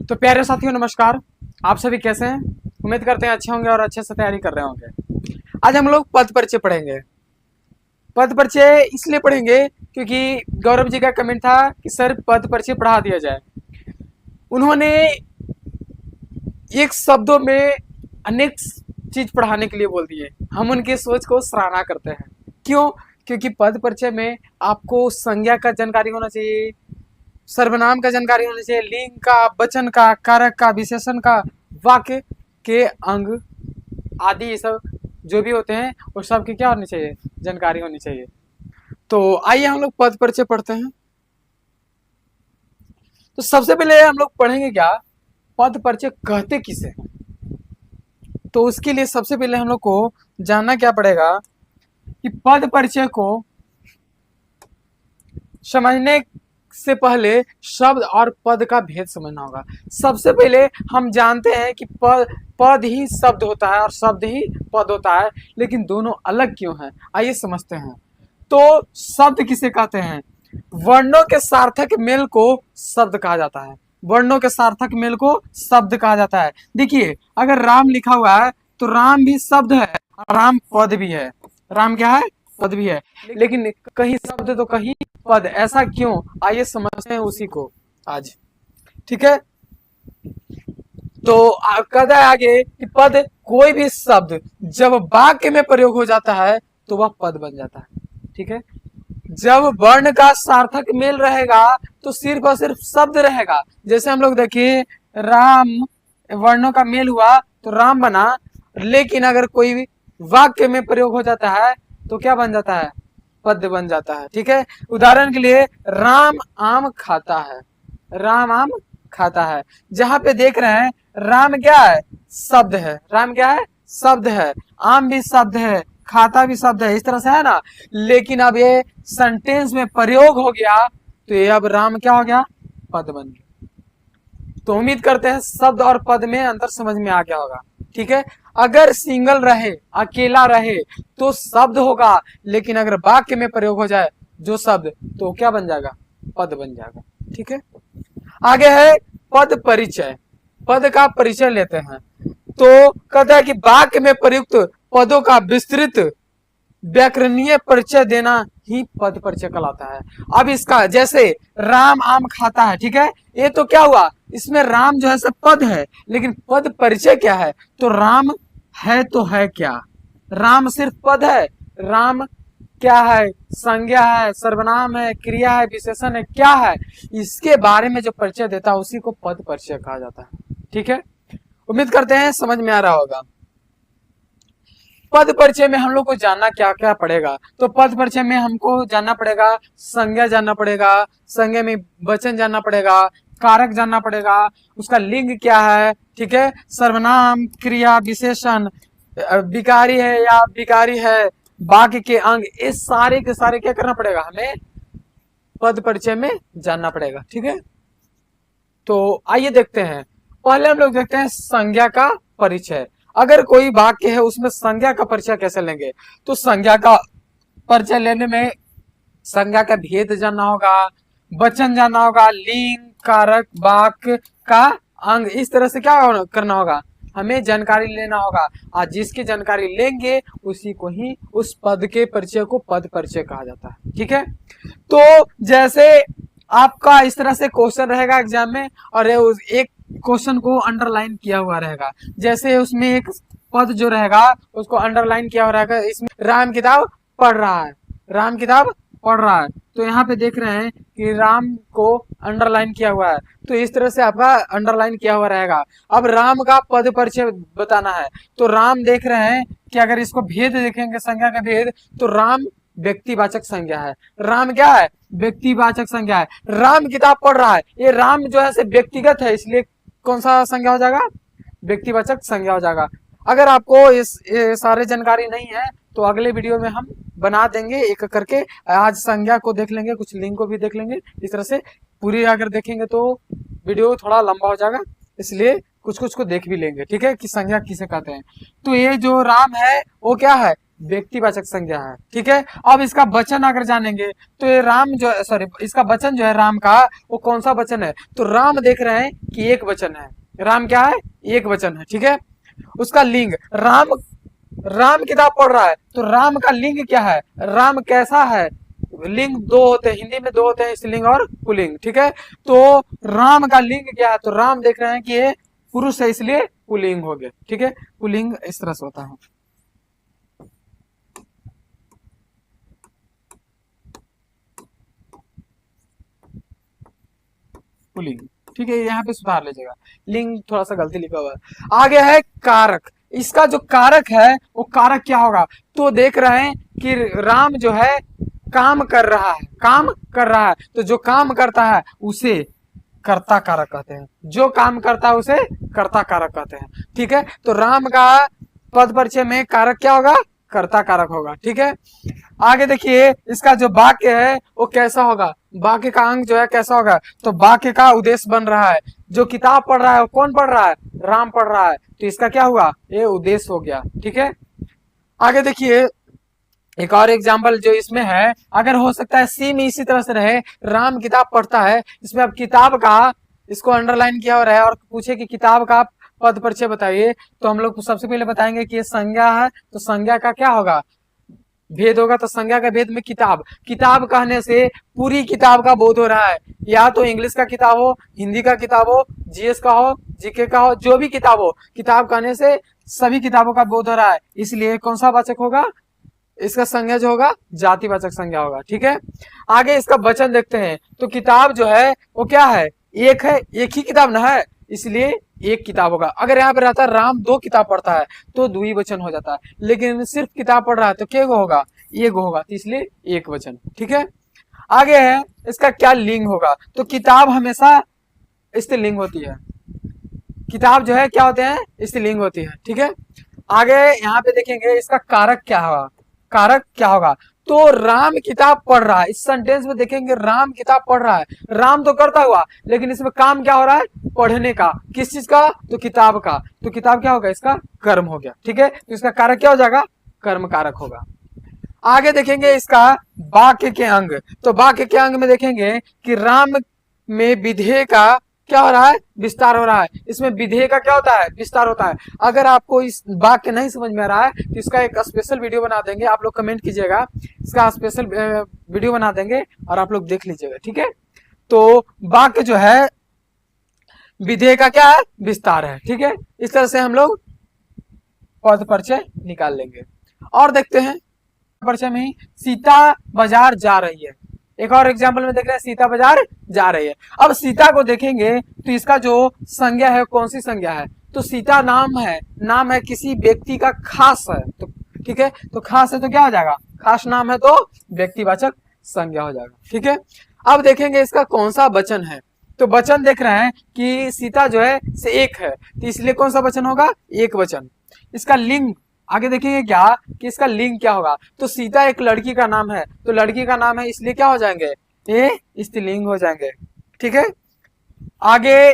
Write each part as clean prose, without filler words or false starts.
तो प्यारे साथियों नमस्कार। आप सभी कैसे हैं? उम्मीद करते हैं अच्छे होंगे और अच्छे से तैयारी कर रहे होंगे। आज हम लोग पद परिचय पढ़ेंगे। पद परिचय इसलिए पढ़ेंगे क्योंकि गौरव जी का कमेंट था कि सर पद परिचय पढ़ा दिया जाए। उन्होंने एक शब्दों में अनेक चीज पढ़ाने के लिए बोल दिए। हम उनकी सोच को सराहना करते हैं। क्यों? क्योंकि पद परिचय में आपको संज्ञा का जानकारी होना चाहिए, सर्वनाम का जानकारी होना चाहिए, लिंग का, वचन का, कारक का, विशेषण का, वाक्य के अंग आदि ये सब जो भी होते हैं वो सब की क्या होनी चाहिए, जानकारी होनी चाहिए। तो आइए हम लोग पद परिचय पढ़ते हैं। तो सबसे पहले हम लोग पढ़ेंगे क्या, पद परिचय कहते किसे हैं। तो उसके लिए सबसे पहले हम लोग को जानना क्या पड़ेगा कि पद परिचय को समझने से पहले शब्द और पद का भेद समझना होगा। सबसे पहले हम जानते हैं कि पद ही शब्द होता है और शब्द ही पद होता है, लेकिन दोनों अलग क्यों हैं, आइए समझते हैं। तो शब्द किसे कहते हैं? वर्णों के सार्थक मेल को शब्द कहा जाता है। वर्णों के सार्थक मेल को शब्द कहा जाता है। देखिए, अगर राम लिखा हुआ है तो राम भी शब्द है और राम पद भी है। राम क्या है? पद भी है। लेकिन कहीं शब्द तो कहीं पद, ऐसा क्यों, आइए समझते हैं उसी को आज। ठीक है, तो कहता है आगे कि पद कोई भी शब्द जब वाक्य में प्रयोग हो जाता है तो वह पद बन जाता है। ठीक है, जब वर्ण का सार्थक मेल रहेगा तो सिर्फ और सिर्फ शब्द रहेगा। जैसे हम लोग देखिए, राम वर्णों का मेल हुआ तो राम बना, लेकिन अगर कोई वाक्य में प्रयोग हो जाता है तो क्या बन जाता है? पद बन जाता है। ठीक है, उदाहरण के लिए राम आम खाता है। राम आम खाता है, जहां पे देख रहे हैं राम क्या है? शब्द है। राम क्या है? शब्द है। आम भी शब्द है, खाता भी शब्द है, इस तरह से है ना। लेकिन अब ये सेंटेंस में प्रयोग हो गया तो ये अब राम क्या हो गया? पद बन गया। तो उम्मीद करते हैं शब्द और पद में अंतर समझ में आ गया होगा। ठीक है, अगर सिंगल रहे, अकेला रहे तो शब्द होगा, लेकिन अगर वाक्य में प्रयोग हो जाए जो शब्द तो क्या बन जाएगा? पद बन जाएगा। ठीक है, आगे है पद परिचय। पद का परिचय लेते हैं। तो कहता है कि वाक्य में प्रयुक्त पदों का विस्तृत व्याकरणीय परिचय देना ही पद परिचय कहलाता है। अब इसका जैसे राम आम खाता है, ठीक है, ये तो क्या हुआ, इसमें राम जो है सब पद है, लेकिन पद परिचय क्या है? तो राम है तो है क्या? राम सिर्फ पद है? राम क्या है? संज्ञा है, सर्वनाम है, क्रिया है, विशेषण है, क्या है? इसके बारे में जो परिचय देता है उसी को पद परिचय कहा जाता है। ठीक है, उम्मीद करते हैं समझ में आ रहा होगा। पद परिचय में हम लोग को जानना क्या क्या पड़ेगा। तो पद परिचय में हमको जानना पड़ेगा, संज्ञा जानना पड़ेगा, संज्ञा में वचन जानना पड़ेगा, कारक जानना पड़ेगा, उसका लिंग क्या है, ठीक है, सर्वनाम, क्रिया, विशेषण, विकारी है या विकारी है, वाक्य के अंग, ये सारे के सारे क्या करना पड़ेगा, हमें पद परिचय में जानना पड़ेगा। ठीक है, तो आइए देखते हैं। पहले हम लोग देखते हैं संज्ञा का परिचय। अगर कोई वाक्य है उसमें संज्ञा का परिचय कैसे लेंगे? तो संज्ञा का परिचय लेने में संज्ञा का भेद जानना होगा, वचन जानना होगा, लिंग, कारक, वाक्य का अंग, इस तरह से क्या करना होगा, हमें जानकारी लेना होगा। आज जिसकी जानकारी लेंगे उसी को ही, उस पद के परिचय को पद परिचय कहा जाता है। ठीक है, तो जैसे आपका इस तरह से क्वेश्चन रहेगा एग्जाम में और एक क्वेश्चन को अंडरलाइन किया हुआ रहेगा, जैसे उसमें एक पद जो रहेगा उसको अंडरलाइन किया हुआ रहेगा। इसमें राम किताब पढ़ रहा है, राम किताब पढ़ रहा है, तो यहाँ पे देख रहे हैं कि राम को अंडरलाइन किया हुआ है, तो इस तरह से आपका अंडरलाइन किया हुआ रहेगा। अब राम का पद परिचय बताना है, तो राम देख रहे हैं कि अगर इसको भेद देखेंगे, संज्ञा का भेद, तो राम व्यक्तिवाचक संज्ञा है। राम क्या है? व्यक्तिवाचक संज्ञा है। राम किताब पढ़ रहा है, ये राम जो है व्यक्तिगत है, इसलिए कौन सा संज्ञा हो जाएगा? व्यक्तिवाचक संज्ञा हो जाएगा। अगर आपको ये सारे जानकारी नहीं है तो अगले वीडियो में हम बना देंगे एक करके। आज संज्ञा को देख लेंगे, कुछ लिंग को भी देख लेंगे, इस तरह से पूरी अगर देखेंगे तो वीडियो थोड़ा लंबा हो जाएगा, इसलिए कुछ कुछ को देख भी लेंगे। ठीक है, कि संज्ञा किसे कहते हैं। तो ये जो राम है वो क्या है? व्यक्तिवाचक संज्ञा है। ठीक है, अब इसका वचन अगर जानेंगे तो ये राम जो सॉरी इसका वचन जो है राम का, वो कौन सा वचन है? तो राम देख रहे हैं कि एक वचन है। राम क्या है? एक वचन है। ठीक है, उसका लिंग राम, राम किताब पढ़ रहा है तो राम का लिंग क्या है? राम कैसा है? लिंग दो होते हैं, हिंदी में दो होते हैं, स्त्रीलिंग और पुल्लिंग। ठीक है, तो राम का लिंग क्या है? तो राम देख रहे हैं कि ये पुरुष है, इसलिए पुल्लिंग हो गया। ठीक है, पुल्लिंग इस तरह से होता है। पुल्लिंग। ठीक है, यहाँ पे सुधार लीजिएगा, लिंग थोड़ा सा गलती लिखा हुआ है। आगे है कारक। इसका जो कारक है वो कारक क्या होगा? तो देख रहे हैं कि राम जो है काम कर रहा है, काम कर रहा है, तो जो काम करता है उसे कर्ता कारक कहते हैं। जो काम करता है उसे कर्ता कारक कहते हैं। ठीक है, तो राम का पद परिचय में कारक क्या होगा? कर्ता कारक होगा। ठीक है, आगे देखिए इसका जो वाक्य है वो कैसा होगा? वाक्य का अंग जो है कैसा होगा? तो वाक्य का उद्देश्य बन रहा है। जो किताब पढ़ रहा है वो कौन पढ़ रहा है? राम पढ़ रहा है, तो इसका क्या हुआ? ये उद्देश्य हो गया। ठीक है, आगे देखिए एक और एग्जाम्पल जो इसमें है, अगर हो सकता है सी में इसी तरह से रहे, राम किताब पढ़ता है, इसमें अब किताब का इसको अंडरलाइन किया हो रहा है और पूछे कि किताब का पद परिचय बताइए, तो हम लोग सबसे पहले बताएंगे कि ये संज्ञा है, तो संज्ञा का क्या होगा? भेद होगा। तो संज्ञा का भेद में किताब, किताब कहने से पूरी किताब का बोध हो रहा है, या तो इंग्लिश का किताब हो, हिंदी का किताब हो, जीएस का हो, जीके का हो, जो भी किताब हो, किताब कहने से सभी किताबों का बोध हो रहा है, इसलिए कौन सा वाचक होगा? इसका संज्ञा जो होगा जातिवाचक संज्ञा होगा। ठीक है, आगे इसका वचन देखते हैं। तो किताब जो है वो क्या है? एक है, एक ही किताब ना है, इसलिए एक किताब होगा। अगर यहाँ पे रहता है राम दो किताब पढ़ता है तो द्विवचन हो जाता है, लेकिन सिर्फ किताब पढ़ रहा है तो क्या होगा? एक होगा, तो इसलिए एक वचन। ठीक है, आगे है इसका क्या लिंग होगा? तो किताब हमेशा स्त्रीलिंग होती है, किताब जो है क्या होते हैं? स्त्रीलिंग होती है। ठीक है, आगे यहाँ पे देखेंगे इसका कारक क्या होगा? कारक क्या होगा? तो राम किताब पढ़ रहा है, इस सेंटेंस में देखेंगे राम किताब पढ़ रहा है, राम तो करता हुआ, लेकिन इसमें काम क्या हो रहा है? पढ़ने का। किस चीज का? तो किताब का। तो किताब क्या होगा? इसका कर्म हो गया। ठीक है, तो इसका कारक क्या हो जाएगा? कर्म कारक होगा। आगे देखेंगे इसका वाक्य के अंग। तो वाक्य के अंग में देखेंगे कि राम में विधेय का क्या हो रहा है? विस्तार हो रहा है। इसमें विधेय का क्या होता है? विस्तार होता है। अगर आपको इस वाक्य नहीं समझ में आ रहा है तो इसका एक स्पेशल वीडियो बना देंगे, आप लोग कमेंट कीजिएगा, इसका स्पेशल वीडियो बना देंगे और आप लोग देख लीजिएगा। ठीक है, तो वाक्य जो है विधेय का क्या है? विस्तार है। ठीक है, इस तरह से हम लोग पद परिचय निकाल लेंगे। और देखते हैं परिचय में ही सीता बाजार जा रही है। एक और एग्जाम्पल में देख रहे हैं सीता बाजार जा रही है। अब सीता को देखेंगे तो इसका जो संज्ञा है कौन सी संज्ञा है? तो सीता नाम है, नाम है किसी व्यक्ति का खास है। तो ठीक है, तो खास है तो क्या हो जाएगा? खास नाम है तो व्यक्तिवाचक संज्ञा हो जाएगा। ठीक है, अब देखेंगे इसका कौन सा वचन है। तो वचन देख रहे हैं कि सीता जो है से एक है, तो इसलिए कौन सा वचन होगा? एक वचन। इसका लिंग आगे देखेंगे क्या कि इसका लिंग क्या होगा? तो सीता एक लड़की का नाम है, तो लड़की का नाम है इसलिए क्या हो जाएंगे? ये स्त्रीलिंग हो जाएंगे। ठीक है, आगे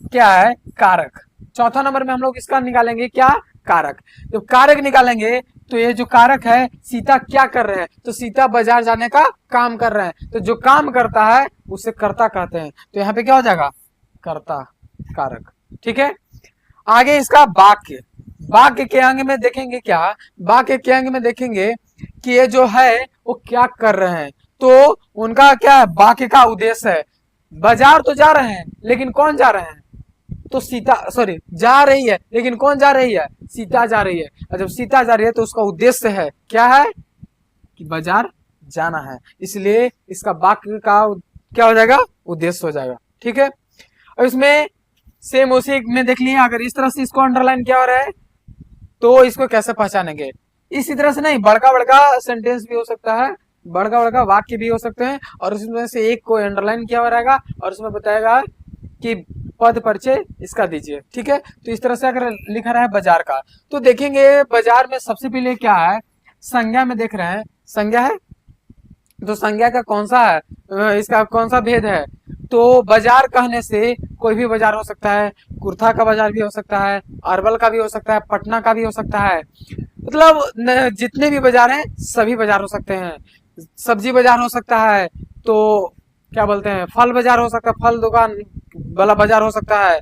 क्या है? कारक। चौथा नंबर में हम लोग इसका निकालेंगे क्या? कारक। तो कारक निकालेंगे तो ये जो कारक है, सीता क्या कर रहे हैं? तो सीता बाजार जाने का काम कर रहे हैं, तो जो काम करता है उसे कर्ता कहते हैं, तो यहाँ पे क्या हो जाएगा? कर्ता कारक। ठीक है, आगे इसका वाक्य। वाक्य के अंग में देखेंगे क्या? वाक्य के अंग में देखेंगे कि ये जो है वो क्या कर रहे हैं, तो उनका क्या है? वाक्य का उद्देश्य है। बाजार तो जा रहे हैं, लेकिन कौन जा रहे हैं? तो सीता सॉरी जा रही है, लेकिन कौन जा रही है? सीता जा रही है। और जब सीता जा रही है तो उसका उद्देश्य है क्या है? कि बाजार जाना है, इसलिए इसका वाक्य का क्या हो जाएगा? उद्देश्य हो जाएगा। ठीक है, और इसमें सेम उसी में देख लिए, अगर इस तरह से इसको अंडरलाइन किया हो रहा है तो इसको कैसे पहचानेंगे? इसी तरह से नहीं, बड़का बड़का सेंटेंस भी हो सकता है, बड़का बड़का वाक्य भी हो सकते हैं, और उसमें से एक को अंडरलाइन किया हुआ रहेगा और उसमें बताएगा कि पद परिचय इसका दीजिए। ठीक है, तो इस तरह से अगर लिखा रहा है बाजार का, तो देखेंगे बाजार में सबसे पहले क्या है? संज्ञा में देख रहे हैं, संज्ञा है, तो संज्ञा का कौन सा है? इसका कौन सा भेद है? तो बाजार कहने से कोई भी बाजार हो सकता है, कुर्था का बाजार भी हो सकता है, अरवल का भी हो सकता है, पटना का भी हो सकता है, मतलब जितने भी बाजार हैं सभी बाजार हो सकते हैं। सब्जी बाजार हो सकता है, तो क्या बोलते हैं, फल बाजार हो सकता है, फल दुकान वाला बाजार हो सकता है,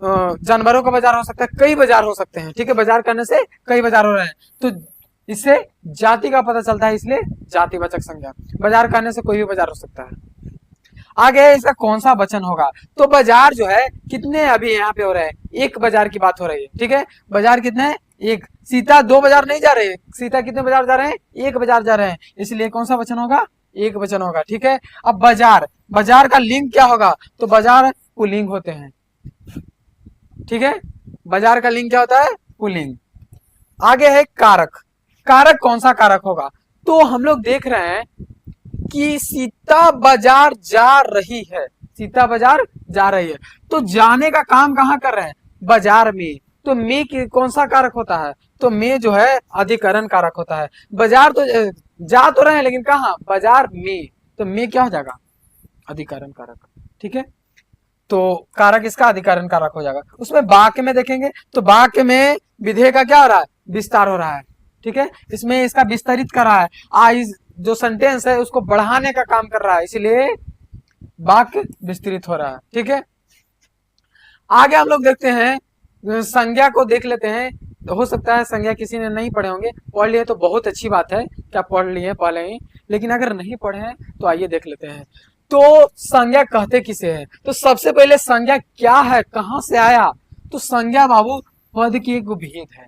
जानवरों का बाजार हो सकता है, कई बाजार हो सकते हैं। ठीक है, बाजार करने से कई बाजार हो रहे हैं, तो इससे जाति का पता चलता है, इसलिए जातिवाचक संज्ञा। बाजार करने से कोई भी बाजार हो सकता है। आगे इसका कौन सा वचन होगा? तो बाजार जो है कितने अभी यहाँ पे हो रहे हैं, एक बाजार की बात हो रही है। ठीक है, बाजार कितने हैं? एक। सीता दो बाजार नहीं जा रहे, सीता कितने बाजार जा रहे हैं? एक बाजार जा रहे हैं, इसलिए कौन सा वचन होगा? एक वचन होगा। ठीक है, अब बाजार, बाजार का लिंग क्या होगा? तो बाजार पुल्लिंग होते हैं। ठीक है, बाजार का लिंग क्या होता है? पुल्लिंग। आगे है कारक। कारक कौन सा कारक होगा? तो हम लोग देख रहे हैं कि सीता बाजार जा रही है, सीता बाजार जा रही है, तो जाने का काम कहाँ कर रहे हैं? बाजार में। तो में की कौन सा कारक होता है? तो में जो है अधिकरण कारक होता है। बाजार तो जा तो रहे हैं, लेकिन कहाँ? बाजार में। तो में क्या हो जाएगा? अधिकरण कारक। ठीक है, तो कारक इसका अधिकरण कारक हो जाएगा। उसमें वाक्य में देखेंगे तो वाक्य में विधेय का क्या हो रहा है? विस्तार हो रहा है। ठीक है, इसमें इसका विस्तरित कर रहा है, आई जो सेंटेंस है उसको बढ़ाने का काम कर रहा है, इसलिए वाक्य विस्तृत हो रहा है। ठीक है, आगे हम लोग देखते हैं, संज्ञा को देख लेते हैं। हो सकता है संज्ञा किसी ने नहीं पढ़े होंगे, पढ़ लिए तो बहुत अच्छी बात है, क्या पढ़ लिए पहले ही, लेकिन अगर नहीं पढ़े हैं तो आइए देख लेते हैं। तो संज्ञा कहते किसे हैं? तो सबसे पहले संज्ञा क्या है, कहां से आया? तो संज्ञा बाबू पद की एक भेद है,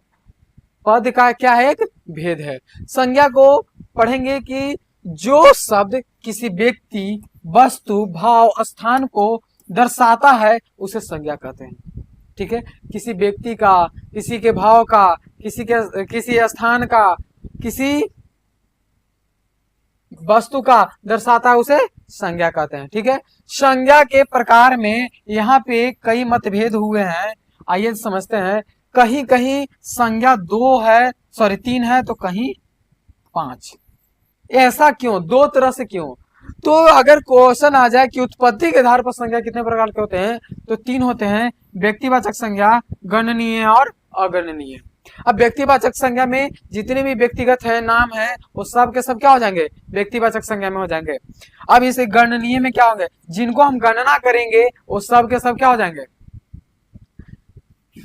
पद का क्या है? एक भेद है। संज्ञा को पढ़ेंगे कि जो शब्द किसी व्यक्ति, वस्तु, भाव, स्थान को दर्शाता है उसे संज्ञा कहते हैं। ठीक है, किसी व्यक्ति का, किसी के भाव का, किसी स्थान का, किसी वस्तु का दर्शाता है उसे संज्ञा कहते हैं। ठीक है, संज्ञा के प्रकार में यहाँ पे कई मतभेद हुए हैं, आइए समझते हैं। कहीं कहीं संज्ञा दो है, सॉरी तीन है, तो कहीं पांच। ऐसा क्यों? दो तरह से क्यों? तो अगर क्वेश्चन आ जाए कि उत्पत्ति के आधार पर संज्ञा कितने प्रकार के होते हैं, तो तीन होते हैं, व्यक्तिवाचक संज्ञा, गणनीय और अगणनीय। अब व्यक्तिवाचक संज्ञा में जितने भी व्यक्तिगत है, नाम है, वो सब के सब क्या हो जाएंगे? व्यक्तिवाचक संज्ञा में हो जाएंगे। अब इसे गणनीय में क्या होंगे? जिनको हम गणना करेंगे वो सब के सब क्या हो जाएंगे?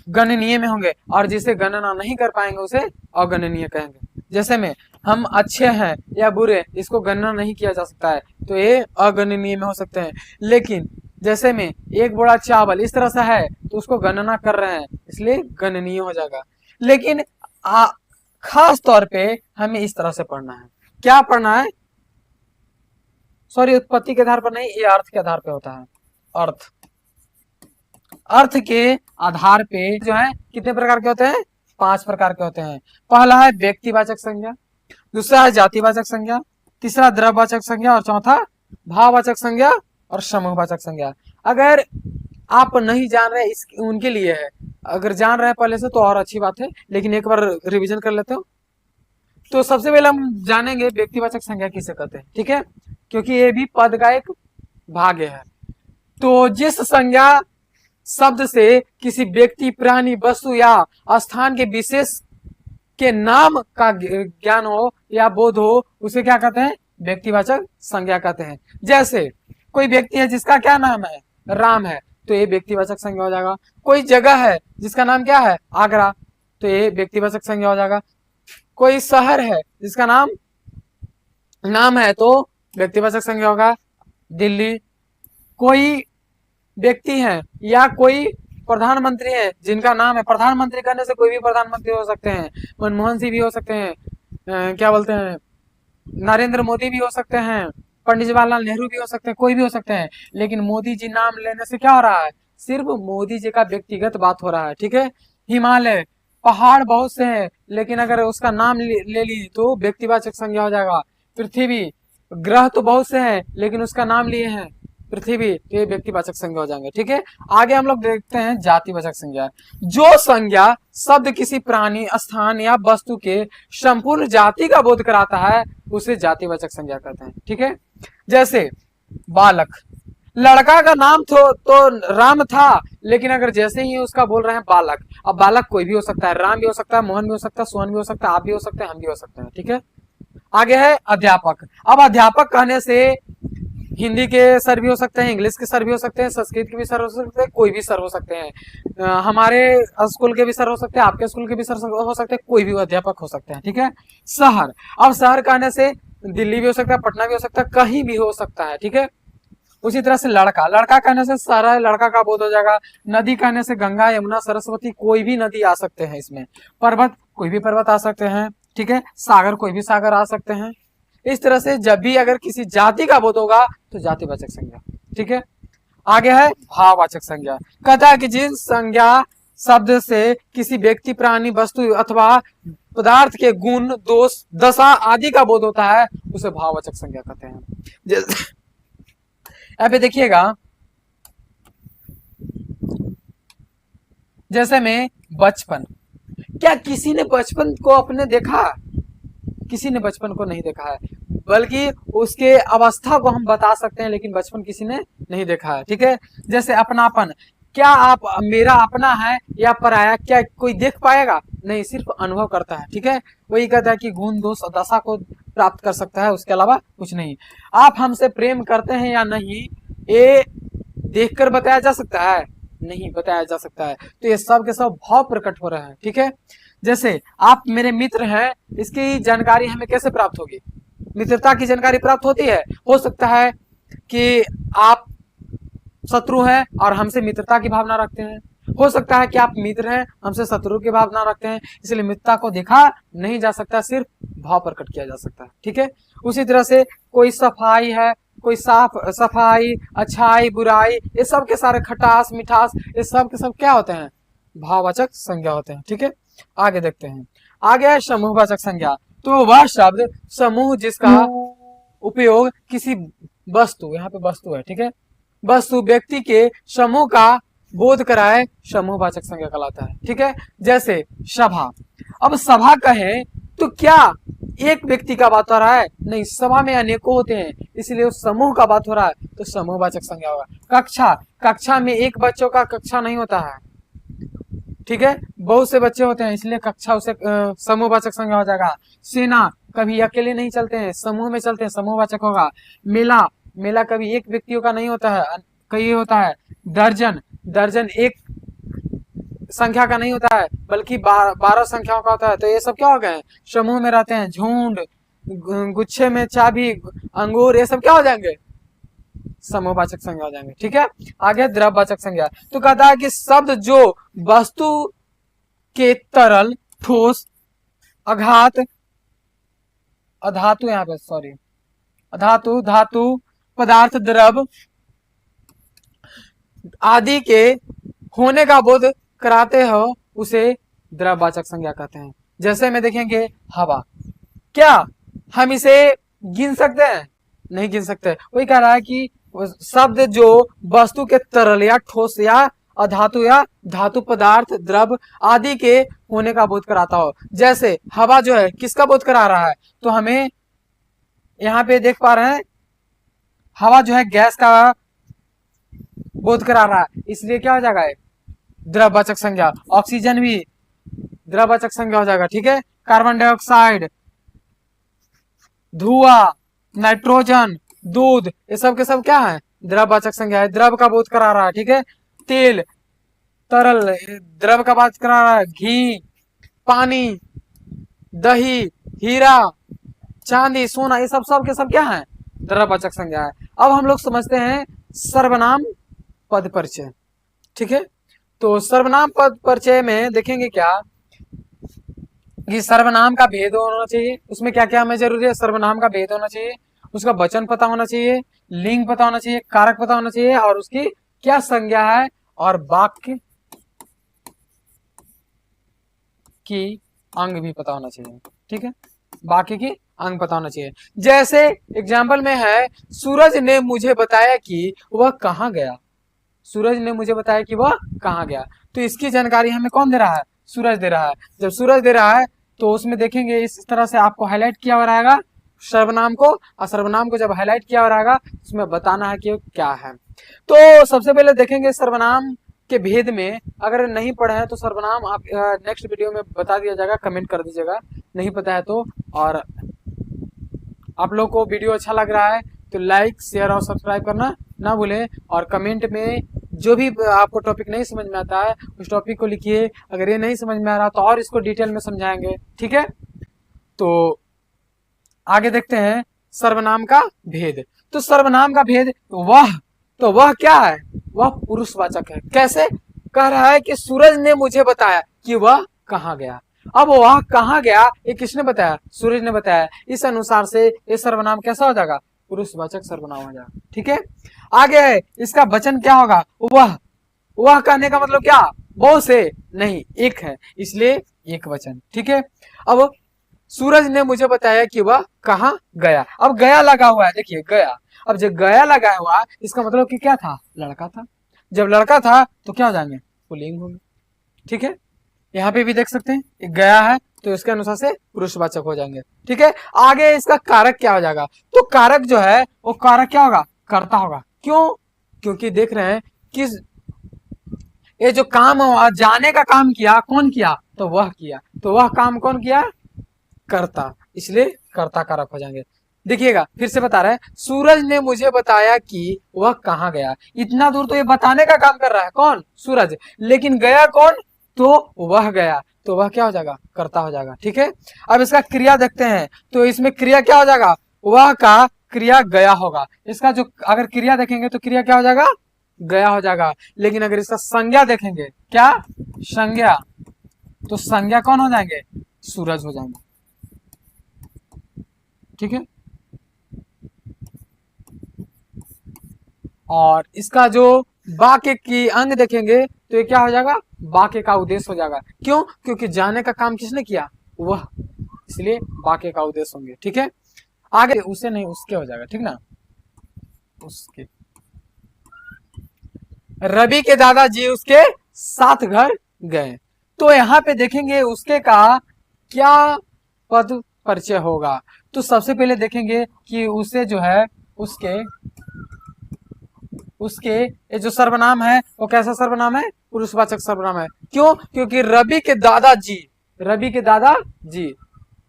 गणनीय में होंगे, और जिसे गणना नहीं कर पाएंगे उसे अगणनीय कहेंगे। जैसे में हम अच्छे हैं या बुरे, इसको गणना नहीं किया जा सकता है, तो ये अगणनीय में हो सकते हैं। लेकिन जैसे में एक बोरा चावल इस तरह से है, तो उसको गणना कर रहे हैं, इसलिए गणनीय हो जाएगा। लेकिन खास तौर पे हमें इस तरह से पढ़ना है। क्या पढ़ना है? सॉरी, उत्पत्ति के आधार पर नहीं, ये अर्थ के आधार पे होता है। अर्थ, अर्थ के आधार पे जो है कितने प्रकार के होते हैं? पांच प्रकार के होते हैं। पहला है व्यक्तिवाचक संज्ञा, दूसरा है जातिवाचक संज्ञा, तीसरा द्रव्यवाचक संज्ञा, और चौथा भाववाचक संज्ञा और समूहवाचक संज्ञा। अगर आप नहीं जान रहे इस उनके लिए है, अगर जान रहे हैं पहले से तो और अच्छी बात है, लेकिन एक बार रिवीजन कर लेते हो। तो सबसे पहले हम जानेंगे व्यक्तिवाचक संज्ञा किसे कहते हैं। ठीक है, क्योंकि ये भी पद का एक भाग है। तो जिस संज्ञा शब्द से किसी व्यक्ति, प्राणी, वस्तु या स्थान के विशेष के नाम का ज्ञान हो या बोध हो, उसे क्या कहते हैं? व्यक्तिवाचक संज्ञा कहते हैं। जैसे कोई व्यक्ति है जिसका क्या नाम है? राम है, तो ये व्यक्तिवाचक संज्ञा हो जाएगा। कोई जगह है जिसका नाम क्या है? आगरा, तो ये व्यक्तिवाचक संज्ञा हो जाएगा। कोई शहर है जिसका नाम है, तो व्यक्तिवाचक संज्ञा होगा दिल्ली। कोई व्यक्ति है या कोई प्रधानमंत्री है जिनका नाम है, प्रधानमंत्री करने से कोई भी प्रधानमंत्री हो सकते हैं, मनमोहन सिंह भी हो सकते हैं, क्या बोलते हैं, नरेंद्र मोदी भी हो सकते हैं, पंडित जवाहरलाल नेहरू भी हो सकते हैं, कोई भी हो सकते हैं। लेकिन मोदी जी नाम लेने से क्या हो रहा है? सिर्फ मोदी जी का व्यक्तिगत बात हो रहा है। ठीक है, हिमालय, पहाड़ बहुत से हैं, लेकिन अगर उसका नाम ले ली तो व्यक्तिवाचक संज्ञा हो जाएगा। पृथ्वी, ग्रह तो बहुत से हैं, लेकिन उसका नाम लिए हैं पृथ्वी, तो ये व्यक्तिवाचक संज्ञा हो जाएंगे। ठीक है, आगे हम लोग देखते हैं जातिवाचक संज्ञा। जो संज्ञा शब्द किसी प्राणी, स्थान या वस्तु के संपूर्ण जाति का बोध कराता है उसे जातिवाचक संज्ञा कहते हैं। ठीक है, जैसे बालक, लड़का का नाम तो राम था, लेकिन अगर जैसे ही उसका बोल रहे हैं बालक, अब बालक कोई भी हो सकता है, राम भी हो सकता है, मोहन भी हो सकता है, सोहन भी हो सकता है, आप भी हो सकते हैं, हम भी हो सकते हैं, ठीक है। आगे है अध्यापक। अब अध्यापक कहने से हिंदी के सर भी हो सकते हैं, इंग्लिश के सर भी हो सकते हैं, संस्कृत के भी सर हो सकते हैं, कोई भी सर हो सकते हैं, हमारे स्कूल के भी सर हो सकते हैं, आपके स्कूल के भी सर हो सकते हैं, कोई भी अध्यापक हो सकते हैं, ठीक है। शहर, अब शहर कहने से दिल्ली भी हो सकता है, पटना भी हो सकता है, कहीं भी हो सकता है, ठीक है। उसी तरह से लड़का, लड़का कहने से सारा लड़का का बोध हो जाएगा। नदी कहने से गंगा, यमुना, सरस्वती, कोई भी नदी आ सकते हैं इसमें। पर्वत, कोई भी पर्वत आ सकते हैं, ठीक है। सागर, कोई भी सागर आ सकते हैं। इस तरह से जब भी अगर किसी जाति का बोध होगा तो जातिवाचक संज्ञा, ठीक है। आगे है भाववाचक संज्ञा। कहता है कि जिन संज्ञा शब्द से किसी व्यक्ति, प्राणी, वस्तु अथवा पदार्थ के गुण, दोष, दशा आदि का बोध होता है उसे भाववाचक संज्ञा कहते हैं। यहाँ पे देखिएगा, जैसे में बचपन, क्या किसी ने बचपन को अपने देखा? किसी ने बचपन को नहीं देखा है, बल्कि उसके अवस्था को हम बता सकते हैं, लेकिन बचपन किसी ने नहीं देखा है, ठीक है। जैसे अपनापन, क्या आप मेरा अपना है या पराया, क्या कोई देख पाएगा? नहीं, सिर्फ अनुभव करता है, ठीक है। वही कहता है कि गुण, दोष और दशा को प्राप्त कर सकता है, उसके अलावा कुछ नहीं। आप हमसे प्रेम करते हैं या नहीं, ये देखकर बताया जा सकता है? नहीं बताया जा सकता है। तो ये सब के सब भाव प्रकट हो रहे हैं, ठीक है। जैसे आप मेरे मित्र हैं, इसकी जानकारी हमें कैसे प्राप्त होगी? मित्रता की जानकारी प्राप्त होती है। हो सकता है कि आप शत्रु हैं और हमसे मित्रता की भावना रखते हैं, हो सकता है कि आप मित्र हैं, हमसे शत्रु की भावना रखते हैं, इसलिए मित्रता को देखा नहीं जा सकता, सिर्फ भाव प्रकट किया जा सकता है, ठीक है। उसी तरह से कोई सफाई है, कोई साफ सफाई, अच्छाई, बुराई, ये सब के सारे, खटास, मिठास, ये सब के सब क्या होते हैं? भाववाचक संज्ञा होते हैं, ठीक है। आगे देखते हैं, आगे है समूहवाचक संज्ञा। तो वह शब्द, समूह जिसका उपयोग किसी वस्तु, यहाँ पे वस्तु है, ठीक है, वस्तु, व्यक्ति के समूह का बोध कराए, समूहवाचक संज्ञा कहलाता है, ठीक है। जैसे सभा, अब सभा कहे तो क्या एक व्यक्ति का बात हो रहा है? नहीं, सभा में अनेकों होते हैं, इसलिए उस समूह का बात हो रहा है, तो समूहवाचक संज्ञा होगा। कक्षा, कक्षा में एक बच्चों का कक्षा नहीं होता है, ठीक है, बहुत से बच्चे होते हैं, इसलिए कक्षा उसे समूहवाचक संज्ञा हो जाएगा। सेना, कभी अकेले नहीं चलते हैं, समूह में चलते हैं, समूहवाचक होगा। मेला, मेला कभी एक व्यक्तियों का नहीं होता है, कई होता है। दर्जन, दर्जन एक संख्या का नहीं होता है, बल्कि 12 संख्याओं का होता है, तो ये सब क्या हो गए? समूह में रहते हैं। झुंड, गुच्छे में चाबी, अंगूर, ये सब क्या हो जाएंगे? समूहवाचक संज्ञा हो जाएंगे, ठीक है। आगे द्रव्यवाचक संज्ञा। तो कहता है कि शब्द जो वस्तु के तरल, ठोस, अघात, अधातु, यहाँ पे सॉरी, अधातु, धातु, पदार्थ, द्रव आदि के होने का बोध कराते हो उसे द्रव्यवाचक संज्ञा कहते हैं। जैसे में देखेंगे हवा, क्या हम इसे गिन सकते हैं? नहीं गिन सकते। वही कह रहा है कि शब्द जो वस्तु के तरल या ठोस या अधातु या धातु, पदार्थ, द्रव आदि के होने का बोध कराता हो। जैसे हवा जो है किसका बोध करा रहा है? तो हमें यहाँ पे देख पा रहे हैं, हवा जो है गैस का बोध करा रहा है, इसलिए क्या हो जाएगा? द्रव्यवाचक संज्ञा। ऑक्सीजन भी द्रव्यवाचक संज्ञा हो जाएगा, ठीक है। कार्बन डाइऑक्साइड, धुआं, नाइट्रोजन, दूध, ये सब के सब क्या है? द्रव्यवाचक संज्ञा है, द्रव का बोध करा रहा है, ठीक है। तेल, तरल, द्रव का बात करा रहा है। घी, पानी, दही, हीरा, चांदी, सोना, ये सब सब के सब क्या है? द्रव्यवाचक संज्ञा है। अब हम लोग समझते हैं सर्वनाम पद परिचय, ठीक है। तो सर्वनाम पद परिचय में देखेंगे क्या कि सर्वनाम का भेद होना चाहिए, उसमें क्या क्या हमें जरूरी है? सर्वनाम का भेद होना चाहिए, उसका वचन पता होना चाहिए, लिंग पता होना चाहिए, कारक पता होना चाहिए, और उसकी क्या संज्ञा है, और वाक्य की अंग भी पता होना चाहिए, ठीक है। वाक्य की अंग पता होना चाहिए। जैसे एग्जाम्पल में है, सूरज ने मुझे बताया कि वह कहाँ गया। सूरज ने मुझे बताया कि वह कहाँ गया, तो इसकी जानकारी हमें कौन दे रहा है? सूरज दे रहा है। जब सूरज दे रहा है तो उसमें देखेंगे इस तरह से आपको हाईलाइट किया हुआ रहेगा, सर्वनाम को, और सर्वनाम को जब हाईलाइट किया रहेगा उसमें बताना है कि क्या है। तो सबसे पहले देखेंगे सर्वनाम के भेद में। अगर नहीं पढ़ा है तो सर्वनाम आप नेक्स्ट वीडियो में बता दिया जाएगा, कमेंट कर दीजिएगा नहीं पता है तो। और आप लोग को वीडियो अच्छा लग रहा है तो लाइक शेयर और सब्सक्राइब करना ना भूलें, और कमेंट में जो भी आपको टॉपिक नहीं समझ में आता है उस टॉपिक को लिखिए। अगर ये नहीं समझ में आ रहा तो और इसको डिटेल में समझाएंगे, ठीक है। तो आगे देखते हैं सर्वनाम का भेद। तो सर्वनाम का भेद वह, तो वह क्या है, वह पुरुषवाचक है। कैसे? कह रहा है कि सूरज ने मुझे बताया कि वह कहाँ गया। अब वह कहाँ गया ये किसने बताया? सूरज ने बताया। इस अनुसार से ये सर्वनाम कैसा हो जाएगा? पुरुषवाचक सर्वनाम हो जाएगा, ठीक है। आगे है इसका वचन क्या होगा? वह। वह कहने का मतलब क्या? बहुत से नहीं, एक है, इसलिए एक वचन, ठीक है। अब सूरज ने मुझे बताया कि वह कहाँ गया। अब गया लगा हुआ है, देखिए गया। अब जब गया लगा हुआ इसका मतलब कि क्या था? लड़का था। जब लड़का था तो क्या हो जाएंगे? पुल्लिंग होंगे, ठीक है। यहाँ पे भी देख सकते हैं एक गया है तो इसके अनुसार से पुरुषवाचक हो जाएंगे, ठीक है। आगे इसका कारक क्या हो जाएगा? तो कारक जो है वो कारक क्या होगा? कर्ता होगा। क्यों? क्योंकि देख रहे हैं कि ये जो काम जाने का काम किया, कौन किया? तो वह किया। तो वह काम कौन किया? कर्ता, इसलिए कर्ता कारक हो जाएंगे। देखिएगा फिर से बता रहे हैं, सूरज ने मुझे बताया कि वह कहाँ गया। इतना दूर तो ये बताने का काम कर रहा है, कौन? सूरज। लेकिन गया कौन? तो वह गया। तो वह क्या हो जाएगा? कर्ता हो जाएगा, ठीक है। अब इसका क्रिया देखते हैं, तो इसमें क्रिया क्या हो जाएगा? वह का क्रिया गया होगा। इसका जो अगर क्रिया देखेंगे तो क्रिया क्या हो जाएगा? गया हो जाएगा। लेकिन अगर इसका संज्ञा देखेंगे, क्या संज्ञा, तो संज्ञा कौन हो जाएंगे? सूरज हो जाएंगे, ठीक है। और इसका जो वाक्य की अंग देखेंगे तो ये क्या हो जाएगा? वाक्य का उद्देश्य हो जाएगा। क्यों? क्योंकि जाने का काम किसने किया? वह, इसलिए वाक्य का उद्देश्य होंगे, ठीक है। आगे उसे नहीं उसके हो जाएगा, ठीक ना। उसके। रवि के दादाजी उसके साथ घर गए। तो यहाँ पे देखेंगे उसके का क्या पद परिचय होगा। तो सबसे पहले देखेंगे कि उसे जो है उसके ये जो सर्वनाम है वो कैसा सर्वनाम है? पुरुषवाचक सर्वनाम है। क्यों? क्योंकि रवि के दादाजी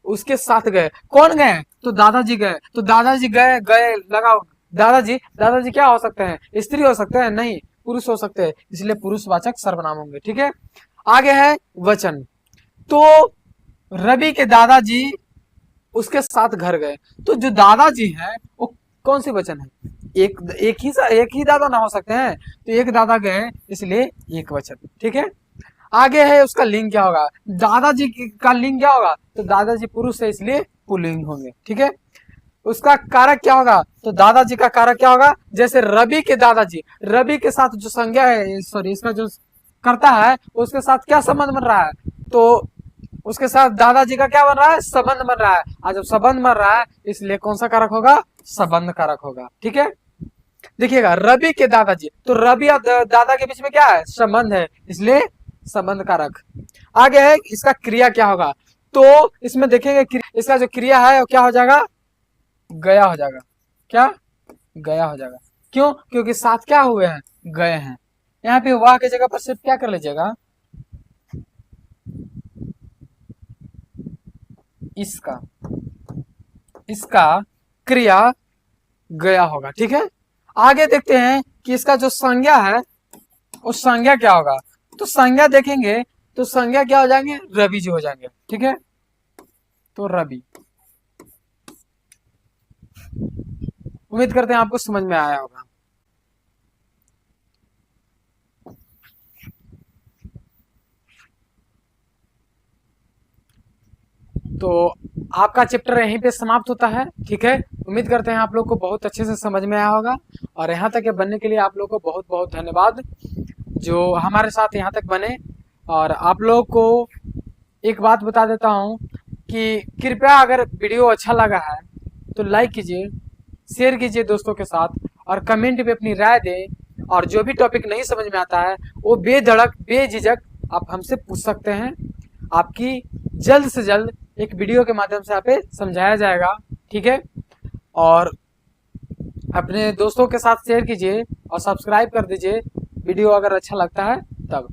उसके साथ गए। कौन गए? तो दादाजी गए। तो दादाजी गए लगाओ। दादाजी क्या हो सकते हैं? स्त्री हो सकते हैं? नहीं, पुरुष हो सकते हैं, इसलिए पुरुषवाचक सर्वनाम होंगे, ठीक है। आगे है वचन। तो रवि के दादाजी उसके साथ घर गए। तो जो दादाजी है वो कौन सी वचन है? एक ही दादा ना हो सकते हैं, तो एक दादा गए इसलिए एक वचन, ठीक है। आगे है उसका लिंग क्या होगा? दादाजी का लिंग क्या होगा? तो दादाजी पुरुष है इसलिए पुल्लिंग होंगे, ठीक है। उसका कारक क्या होगा? तो दादाजी का कारक क्या होगा? जैसे रवि के दादाजी, रवि के साथ जो संज्ञा है, सॉरी इसका जो करता है उसके साथ क्या संबंध बन रहा है? तो उसके साथ दादाजी का क्या बन रहा है? संबंध बन रहा है। आज जब संबंध बन रहा है इसलिए कौन सा कारक होगा? संबंध कारक होगा, ठीक है। देखिएगा रवि के दादाजी, तो रवि और दादा के बीच में क्या है? संबंध है, इसलिए संबंध कारक। आगे है इसका क्रिया क्या होगा? तो इसमें देखेंगे इसका जो क्रिया है वो क्या हो जाएगा? गया हो जाएगा। क्या? गया हो जाएगा। क्यों? क्योंकि साथ क्या हुए हैं? गए हैं। यहाँ पे वाह की जगह पर सिर्फ क्या कर लीजिएगा? इसका क्रिया गया होगा, ठीक है। आगे देखते हैं कि इसका जो संज्ञा है उस संज्ञा क्या होगा? तो संज्ञा देखेंगे तो संज्ञा क्या हो जाएंगे? रवि जी हो जाएंगे, ठीक है। तो रवि। उम्मीद करते हैं आपको समझ में आया होगा। तो आपका चैप्टर यहीं पे समाप्त होता है, ठीक है। उम्मीद करते हैं आप लोग को बहुत अच्छे से समझ में आया होगा, और यहाँ तक बनने के लिए आप लोग को बहुत बहुत धन्यवाद जो हमारे साथ यहाँ तक बने। और आप लोग को एक बात बता देता हूँ कि कृपया अगर वीडियो अच्छा लगा है तो लाइक कीजिए, शेयर कीजिए दोस्तों के साथ, और कमेंट पे अपनी राय दें। और जो भी टॉपिक नहीं समझ में आता है वो बेधड़क बेझिझक आप हमसे पूछ सकते हैं। आपकी जल्द से जल्द एक वीडियो के माध्यम से आप समझाया जाएगा, ठीक है। और अपने दोस्तों के साथ शेयर कीजिए और सब्सक्राइब कर दीजिए वीडियो अगर अच्छा लगता है तब।